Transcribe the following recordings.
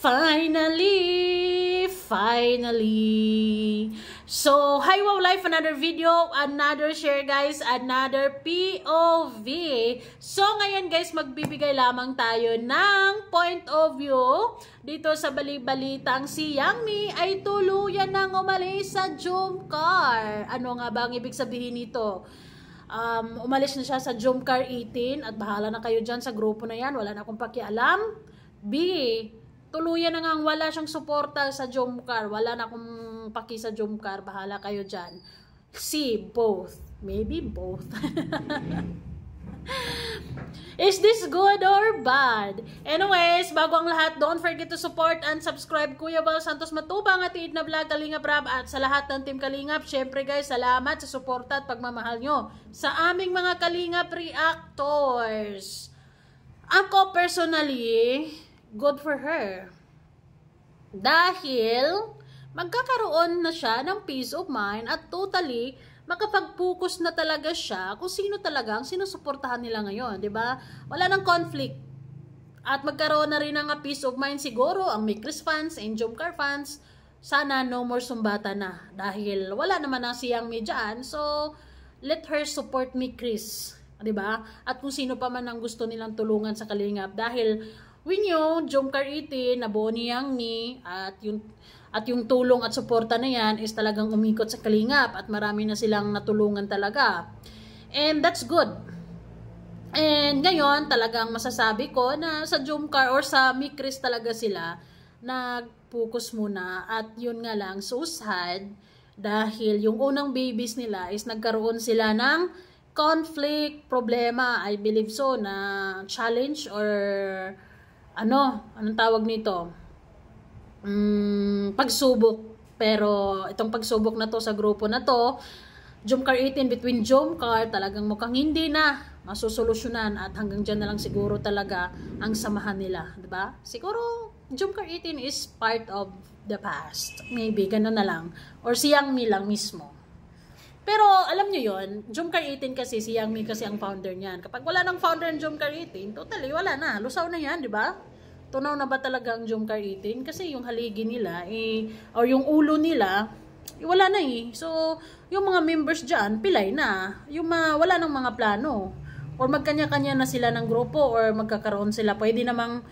Finally. So, hi wow life, another video, another share guys, another POV. So, ngayon guys, magbibigay lamang tayo ng point of view dito sa bali-balitang si Yang Mi ay tuluyan nang umalis sa Jomcar. Ano nga ba ang ibig sabihin nito? Umalis na siya sa Jomcar 18 at bahala na kayo dyan sa grupo na yan, wala na akong pakialam. B, tuluyan na nga wala siyang suporta sa Jomcar. Wala na akong paki sa Jomcar. Bahala kayo dyan. C, both. Maybe both. Is this good or bad? Anyways, bago ang lahat, don't forget to support and subscribe Kuya Bal Santos Matubang at Iid na Vlog, Kalingap Rab at sa lahat ng Team Kalingap. Syempre guys, salamat sa suporta at pagmamahal nyo sa aming mga Kalingap reactors. Ako personally, good for her. Dahil magkakaroon na siya ng peace of mind at totally makapag-focus na talaga siya kung sino talaga ang sinusuportahan nila ngayon, di ba? Wala nang conflict. At magkaroon na rin ng peace of mind siguro ang Mikris fans and Jomcar fans. Sana no more sumbata na dahil wala naman ang siyang medyan. So, let her support Mikris, di ba? At kung sino pa man ang gusto nilang tulungan sa Kalingap dahil we knew, Jomcar 18, nabuo ni Yang Mi, at yung tulong at suporta na yan is talagang umikot sa Kalingap at marami na silang natulungan talaga. And that's good. And ngayon, talagang masasabi ko na sa Jomcar or sa Mikris talaga sila nag-focus muna at yun nga lang, so sad dahil yung unang babies nila is nagkaroon sila ng conflict, problema, I believe so, na challenge or anong tawag nito? Pagsubok. Pero itong pagsubok na to sa grupo na to, Jomcar 18 between Jomcar, talagang mukhang hindi na masusolusyonan at hanggang dyan na lang siguro talaga ang samahan nila, diba? Siguro Jomcar 18 is part of the past. Maybe ganun na lang. Or si Yang Mi lang mismo. Pero alam nyo yun, Jomcar 18 kasi, si Yang Mi kasi ang founder niyan. Kapag wala ng founder ng Jomcar 18, totally wala na. Lusaw na yan, di ba? Tunaw na ba talaga ang Jomcar 18? Kasi yung haligi nila, or yung ulo nila, wala na eh. So, yung mga members dyan, pilay na. Yung wala nang mga plano. Or magkanya-kanya na sila ng grupo, or magkakaroon sila. Pwede namang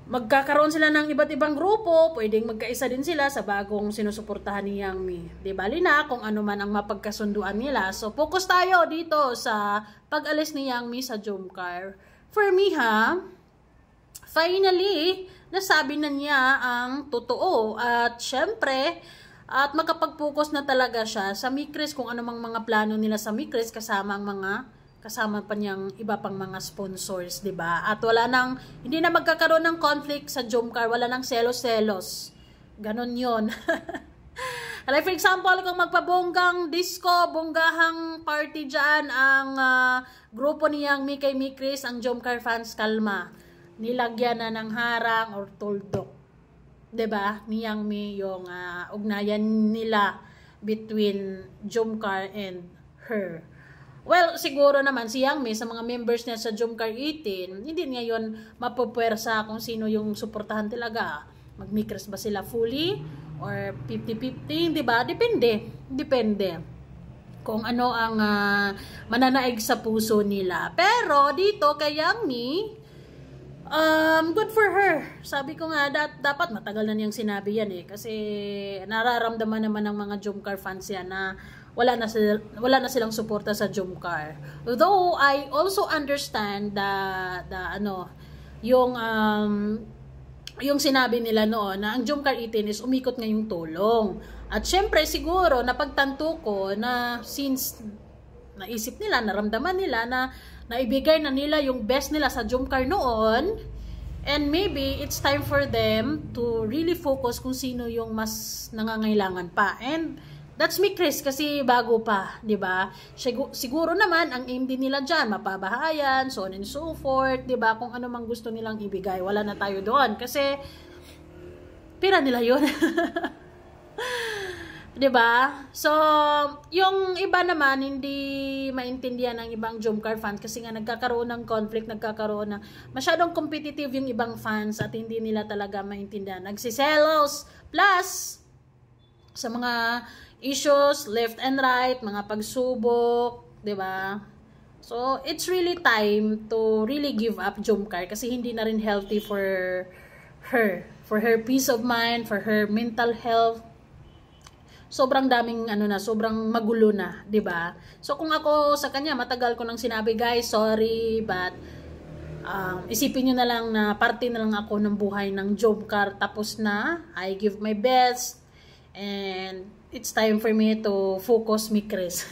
magkakaroon sila ng iba't ibang grupo, pwedeng magkaisa din sila sa bagong sinusuportahan ni Yang Mi. Di bali na kung ano man ang mapagkasunduan nila. So, focus tayo dito sa pag-alis ni Yang Mi sa Jomcar. For me finally, nasabi na niya ang totoo. At syempre, at makapag-focus na talaga siya sa Mikris kung ano mang mga plano nila sa Mikris kasama pa niyang iba pang mga sponsors, 'di ba? At hindi na magkakaroon ng conflict sa Jomcar, wala nang selos-selos. Ganon 'yon. Like for example, kung magpabonggang disco, bonggahang party diyan ang grupo ni Yang Mi kay Mikris, ang Jomcar fans kalma. Nilagyan na ng harang or tuldok. 'Di ba? Ni Yang Mi yung ugnayan nila between Jomcar and her. Well, siguro naman si Yang Mi sa mga members niya sa Jomcar 18, hindi niya yon mapupwersa kung sino yung suportahan talaga. Mag-Mikris ba sila fully or 50-50, 'di ba? Depende. Kung ano ang mananaig sa puso nila. Pero dito kay Yang Mi, good for her. Sabi ko nga, dapat matagal na niyang sinabi yan kasi nararamdaman naman ng mga Jomcar fans yan na wala na silang suporta sa Jomcar. Though I also understand yung sinabi nila noon na ang Jomcar 18 is umikot ngayong tulong. At syempre siguro napagtanto ko na since naisip nila, naramdaman nila na naibigay na nila yung best nila sa Jomcar noon, and maybe it's time for them to really focus kung sino yung mas nangangailangan pa. And that's Mikris kasi bago pa, 'di ba? Siguro naman ang aim din nila diyan, mapabahayan, so on and so forth, 'di ba? Kung ano mang gusto nilang ibigay, wala na tayo doon kasi pira nila 'yon. 'Diba? So, yung iba naman hindi maintindihan ng ibang Jomcar fans kasi nga nagkakaroon ng conflict, nagkakaroon ng masyadong competitive yung ibang fans at hindi nila talaga maintindihan. Nagsiselos plus sa mga issues left and right, mga pagsubok, 'di ba? So, it's really time to really give up Jomcar kasi hindi na rin healthy for her peace of mind, for her mental health. Sobrang daming sobrang magulo na, 'di ba? So kung ako sa kanya, matagal ko nang sinabi, guys, sorry, but isipin niyo na lang na parte na lang ako ng buhay ng Jomcar, tapos na. I give my best and it's time for me to focus me, Chris.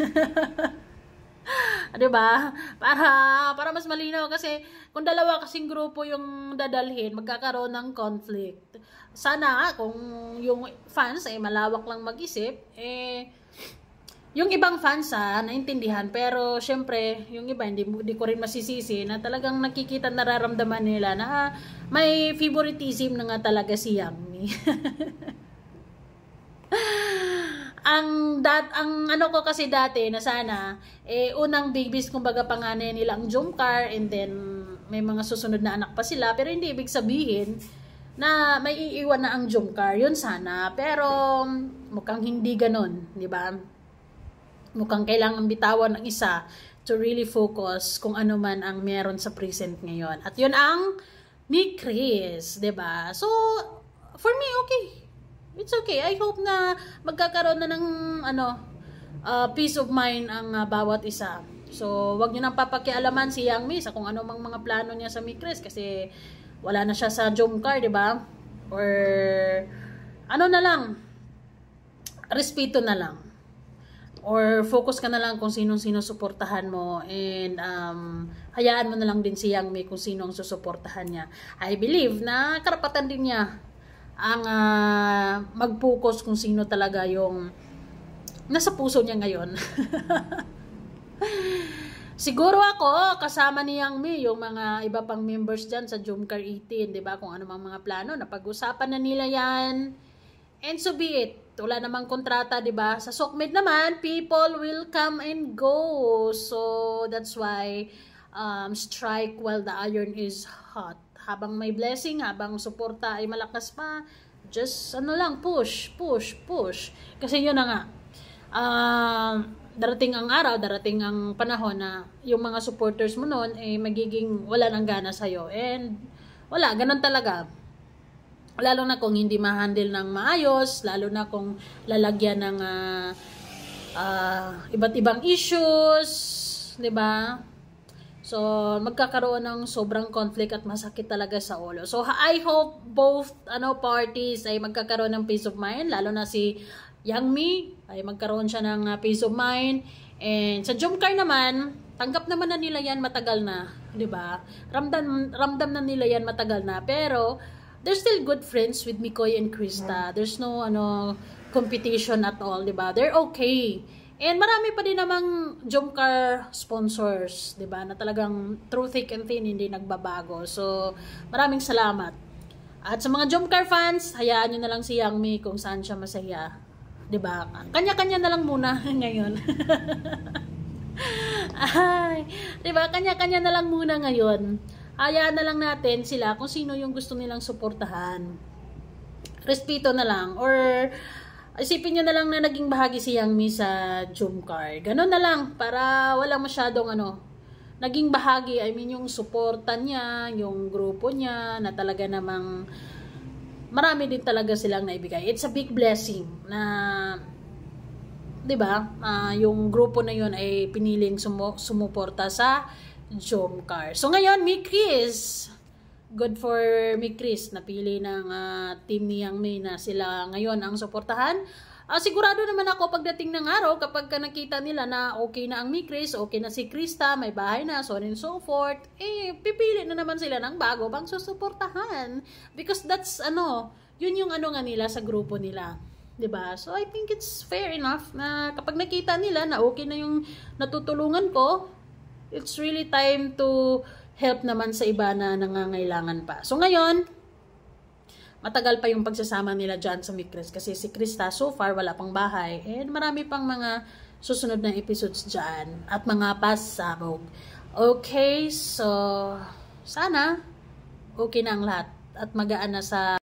'Di ba? Para mas malinaw kasi kung dalawa kasing grupo yung dadalhin, magkakaroon ng conflict. Sana kung yung fans ay malawak lang mag-isip, yung ibang fans naintindihan, pero syempre yung iba hindi ko rin masisisi na talagang nakikita, nararamdaman nila na may favoritism na nga talaga si Yangmi. ang ano ko kasi dati na sana unang babies kumbaga panganay nila ang Jomcar, and then may mga susunod na anak pa sila, pero hindi ibig sabihin na may iiwan na ang Jomcar, yun sana, pero mukhang hindi ganon, di ba? Mukhang kailangan bitawan ng isa to really focus kung ano man ang meron sa present ngayon, at yun ang ni Chris, di ba? So for me, okay, it's okay. I hope na magkakaroon na ng peace of mind ang bawat isa. So wag niyo nang papakialaman si Yangmi sa kung ano mang mga plano niya sa Chris kasi wala na siya sa Jomcar, di ba? Or ano na lang, respeto na lang. Or focus ka na lang kung sino-sino suportahan mo, and hayaan mo na lang din si Yangmi kung sino ang susuportahan niya. I believe na karapatan din niya ang mag-focus kung sino talaga yung nasa puso niya ngayon. Siguro ako, kasama ni Yangmi, yung mga iba pang members dyan sa Jomcar 18, di ba? Kung ano mang mga plano, napag-usapan na nila yan. And so be it. Wala namang kontrata, di ba? Sa Sokmed naman, people will come and go. So, that's why, strike while the iron is hot. Habang may blessing, habang suporta ay malakas pa, just, push. Kasi yun na nga. Darating ang araw, darating ang panahon na yung mga supporters mo noon magiging wala nang gana sa'yo. And wala, ganun talaga. Lalo na kung hindi ma-handle ng maayos, lalo na kung lalagyan ng iba't ibang issues, di ba? So, magkakaroon ng sobrang conflict at masakit talaga sa ulo. So, I hope both parties ay magkakaroon ng peace of mind, lalo na si Yangmi ay magkaroon siya ng peace of mind. And sa Jomcar naman, tanggap naman na nila yan matagal na, 'di ba? Ramdam na nila yan matagal na, pero they're still good friends with Mikoy and Krista. There's no competition at all, 'di ba? They're okay. And marami pa din namang Jomcar sponsors, 'di ba? Na talagang through thick and thin hindi nagbabago. So, maraming salamat. At sa mga Jomcar fans, hayaan niyo na lang si Yangmi kung saan siya masaya. 'Di ba? Kanya-kanya na lang muna ngayon. Ay, 'di ba? Kanya-kanya na lang muna ngayon. Hayaan na lang natin sila kung sino yung gusto nilang suportahan. Respeto na lang, or isipin niyo na lang na naging bahagi si Yangmi sa Jomcar. Ganun na lang para wala masyadong naging bahagi, I mean yung suporta niya, yung grupo niya na talaga namang marami din talaga silang naibigay. It's a big blessing na, 'di ba? Yung grupo na 'yon ay piniling sumuporta sa Jomcar. So ngayon, Chris, good for Chris, napili ng team ni Yangmi na sila ngayon ang suportahan. Sigurado naman ako pagdating ng araw, kapag nakita nila na okay na ang Chris, okay na si Krista, may bahay na, so on and so forth, pipili na naman sila ng bago pang susuportahan. Because that's yun yung nga nila sa grupo nila. 'Di ba? So I think it's fair enough na kapag nakita nila na okay na yung natutulungan ko, it's really time to help naman sa iba na nangangailangan pa. So ngayon, matagal pa yung pagsasama nila dyan sa Mikris. Kasi si Krista, so far, wala pang bahay. And marami pang mga susunod na episodes dyan. At mga pasabog. Okay, so sana okay na ang lahat. At magaan na sa